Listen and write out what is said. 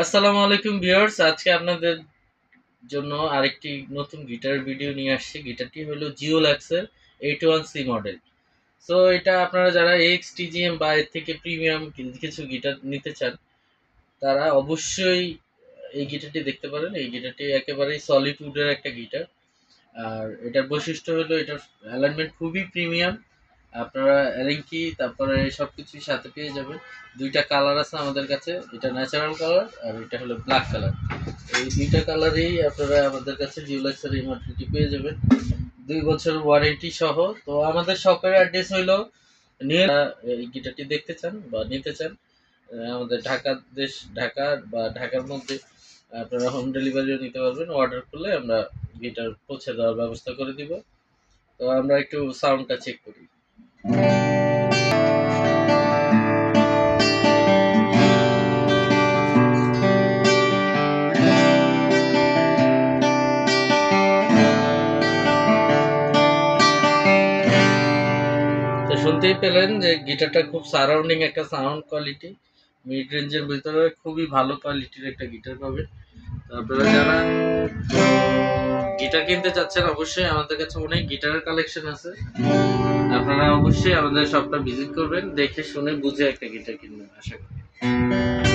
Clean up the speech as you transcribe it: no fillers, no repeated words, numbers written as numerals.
আসসালামু আলাইকুম ভিউয়ার্স, আজকে আপনাদের জন্য আরেকটি নতুন গিটার ভিডিও নিয়ে আসছি। গিটারটি হলো জিওলাক্সের 81C মডেল। সো এটা আপনারা যারা এক্সটিজিএম বা এর থেকে প্রিমিয়াম কিছু গিটার নিতে চান তারা অবশ্যই এই গিটারটি দেখতে পারেন। এই গিটারটি একেবারেই সলিড উডের একটা গিটার। আর এটার বৈশিষ্ট্য হলো এটার অ্যালাইনমেন্ট খুবই প্রিমিয়াম। আপনারা অ্যালিঙ্কি তারপরে সবকিছুই সাথে পেয়ে যাবেন। দুইটা কালার আছে আমাদের কাছে, এটা ন্যাচারাল কালার আর এটা হলো ব্ল্যাক কালার। এই দুইটা কালারেই আপনারা আমাদের কাছে জিওলাক্সের এই মডেলটি পেয়ে যাবেন 2 বছর ওয়ারেন্টি সহ। তো আমাদের শপের অ্যাড্রেস হইলো নিয়ে এই গিটারটি দেখতে চান বা নিতে চান, আমাদের ঢাকা বা ঢাকার মধ্যে আপনারা হোম ডেলিভারিও নিতে পারবেন। অর্ডার করলে আমরা গিটার পৌঁছে দেওয়ার ব্যবস্থা করে দিব। তো আমরা একটু সাউন্ডটা চেক করি। তো শুনতেই পেলেন যে গিটারটা খুব সারাউন্ডিং একটা সাউন্ড কোয়ালিটি, মিড রেঞ্জের ভিতরে খুবই ভালো কোয়ালিটির একটা গিটার পাবেন। তো আপনারা যারা গিটার কিনতে চাচ্ছেন অবশ্যই আমাদের কাছে অনেক গিটারের কালেকশন আছে। আপনারা অবশ্যই আমাদের শপটা ভিজিট করবেন, দেখে শুনে বুঝে একটা গিটার কিনবেন আশা করি।